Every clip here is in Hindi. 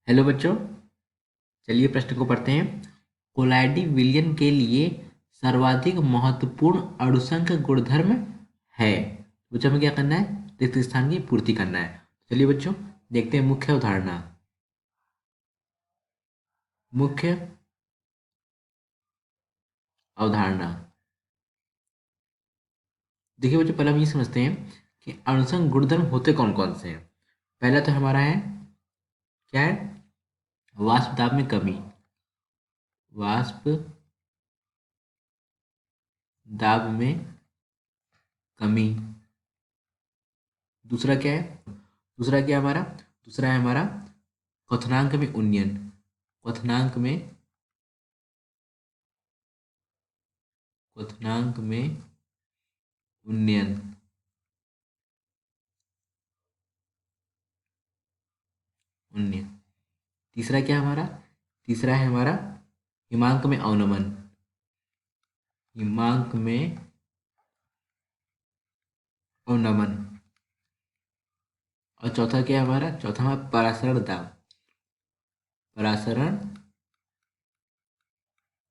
हेलो बच्चों, चलिए प्रश्न को पढ़ते हैं। कोलाइडी विलयन के लिए सर्वाधिक महत्वपूर्ण अणुसंख्य गुणधर्म है। बच्चों हमें क्या करना है? रिक्त स्थान की पूर्ति करना है। चलिए बच्चों, देखते हैं मुख्य अवधारणा। मुख्य अवधारणा देखिए बच्चों, पहले हम ये समझते हैं कि अणुसंख्य गुणधर्म होते कौन कौन से हैं। पहला तो हमारा है, क्या है? वाष्प दाब में कमी। वाष्प दाब में कमी। दूसरा क्या है? दूसरा क्या है हमारा? दूसरा है हमारा क्वथनांक में उन्नयन। क्वथनांक में क्वथनांक में उन्नयन। उन्नयन। तीसरा क्या है हमारा? तीसरा है हमारा हिमांक में अवनमन। हिमांक में अवनमन। और चौथा क्या है हमारा? चौथा हमारा परासरण दाब। परासरण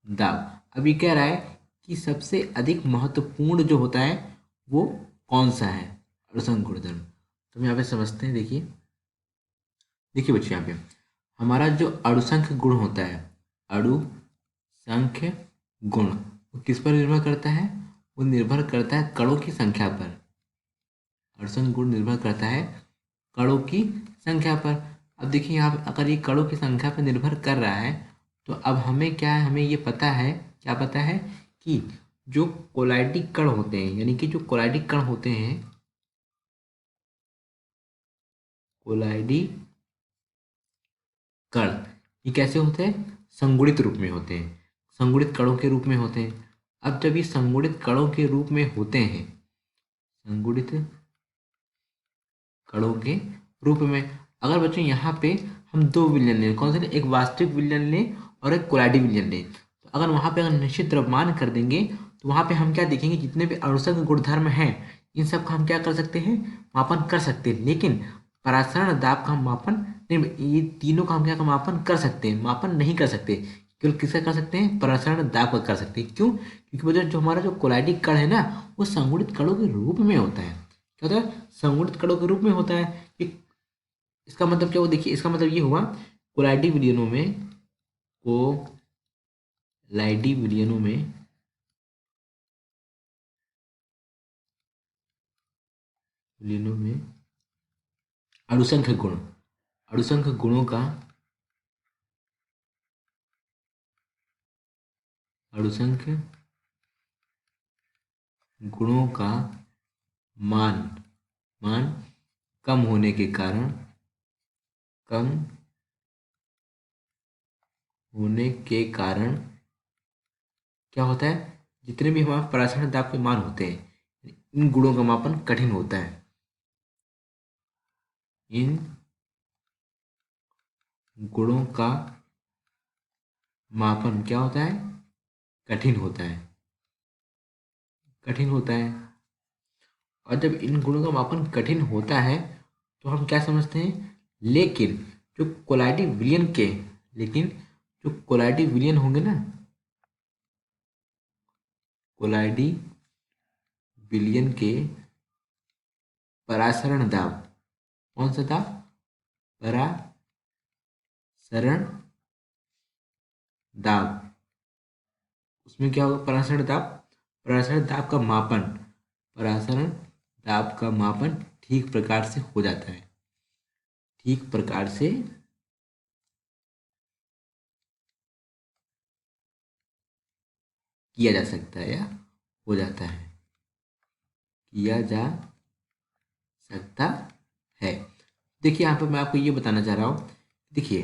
दाब। अब ये कह रहा है कि सबसे अधिक महत्वपूर्ण जो होता है वो कौन सा है अणुसंख्य गुणधर्म। तो हम यहाँ पे समझते हैं। देखिए देखिए बच्चों, यहाँ पे हमारा जो अणुसंख्य गुण होता है, अणुसंख्य गुण, वो किस पर निर्भर करता है? वो निर्भर करता है कणों की संख्या पर। अणुसंख्य गुण निर्भर करता है कणों की संख्या पर। अब देखिए यहाँ पे अगर ये कणों की संख्या पर निर्भर कर रहा है तो अब हमें क्या है? हमें ये पता है, क्या पता है? कि जो कोलाइडी कण होते हैं, यानी कि जो कोलाइडी कण होते हैं, कोलाइडी कण, ये कैसे होते हैं? संगुणित रूप में होते हैं। संगुणित कणों के रूप में होते हैं। अब जब ये संगुणित कणों के रूप में होते हैं, संगुणित कणों के रूप में, अगर बच्चों यहाँ पे हम दो विलयन लें, कौन से लें? एक वास्तविक विलयन लें और एक कोलाइडी विलयन लें, तो अगर वहाँ पे अगर निश्चित द्रव्यमान कर देंगे तो वहाँ पे हम क्या देखेंगे? जितने भी अणुसंख्य गुणधर्म हैं इन सब का हम क्या कर सकते हैं? मापन कर सकते हैं। लेकिन परासरण दाब का हम मापन नहीं, ये तीनों का हम क्या का मापन कर सकते हैं? मापन नहीं कर सकते। केवल किसका कर सकते हैं? परासरण दाब का कर सकते हैं। क्यों? क्योंकि वजह जो हमारा जो कोलाइडी कण है ना, वो संगुणित कणों के रूप में होता है। क्या होता है? संगुणित कणों के रूप में होता है। कि इसका मतलब क्या हुआ? देखिए इसका मतलब ये हुआ, कोलाइडी विलयनों में, कोलाइडी विलयनों में विलयनों में अणुसंख्य गुण, अणुसंख्य गुणों का, अणुसंख्य गुणों का मान मान कम होने के कारण, कम होने के कारण क्या होता है? जितने भी हमारे परासरण दाब के मान होते हैं, इन गुणों का मापन कठिन होता है। इन गुणों का मापन क्या होता है? कठिन होता है। कठिन होता है। और जब इन गुणों का मापन कठिन होता है तो हम क्या समझते हैं? लेकिन जो कोलाइडी विलयन के, लेकिन जो कोलाइडी विलयन होंगे ना, कोलाइडी विलयन के परासरण दाब, कौन सा दाब? परासरण दाब। उसमें क्या होगा? परासरण दाब, परासरण दाब का मापन, परासरण दाब का मापन ठीक प्रकार से हो जाता है। ठीक प्रकार से किया जा सकता है या हो जाता है, किया जा सकता है। देखिए यहाँ पर मैं आपको ये बताना चाह रहा हूँ। देखिए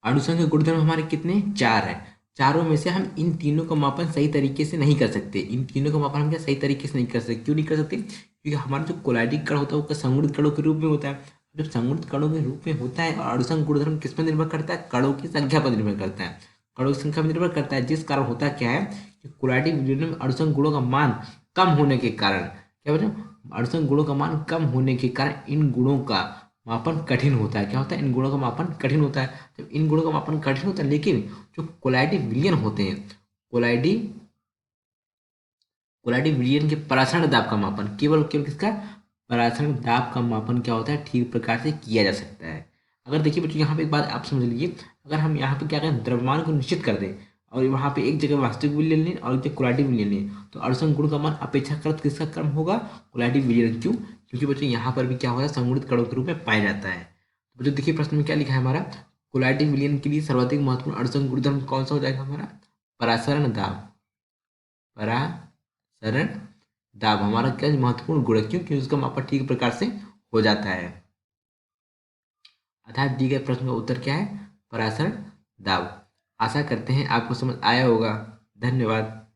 अणुसंख्य गुणधर्म हमारे कितने? चार है। चारों में से हम इन तीनों का मापन सही तरीके से नहीं कर सकते। इन तीनों का मापन हम क्या सही तरीके से नहीं कर सकते? क्यों नहीं कर सकते? क्योंकि हमारा जो कोलाइडी कण होता है वो संगुणित कणों के रूप में होता है। जब संगुणित कणों के रूप में होता है, और अणुसंख्य गुणधर्म किस पर निर्भर करता है? कणों की संख्या पर निर्भर करता है। कणों की संख्या पर निर्भर करता है, जिस कारण होता क्या है कि कोलाइडी विलयन में अणुसंख्य गुणों का मान कम होने के कारण, क्या बता? अणुसंख्य गुणों का मान कम होने के कारण इन गुणों का मापन कठिन होता है। क्या होता है? इन गुणों का मापन कठिन होता है। जब इन गुणों का मापन कठिन होता है, लेकिन जो कोलाइडी विलयन होते हैं, कोलाइडी कोलाइडी विलयन के परासरण दाब का मापन, केवल केवल किसका? परासरण दाब का मापन क्या होता है? ठीक प्रकार से किया जा सकता है। अगर देखिए बच्चों, यहाँ पे एक बात आप समझ लीजिए, अगर हम यहाँ पे क्या करें, द्रव्यमान को निश्चित कर दें और वहाँ पे एक जगह वास्तविक विलयन लें और एक जगह कोलाइडी विलयन लें, तो अणुसंग गुण का मान अपेक्षाकृत किसका कम होगा? कोलाइडी विलयन। क्यों? क्योंकि बच्चों यहाँ पर भी क्या हो रहा है, संगुणित कणों के रूप में पाया जाता है। तो बच्चों देखिए प्रश्न में क्या लिखा है हमारा, कोलाइडी विलयन के लिए सर्वाधिक महत्वपूर्ण अणुसंग गुणधर्म कौन सा हो जाएगा हमारा? परासरण दाब। परासरण दाब हमारा क्या महत्वपूर्ण गुण है? क्यों? क्योंकि उसका मापन ठीक प्रकार से हो जाता है। अर्थात दिए गए प्रश्न का उत्तर क्या है? परासरण दाब। आशा करते हैं आपको समझ आया होगा। धन्यवाद।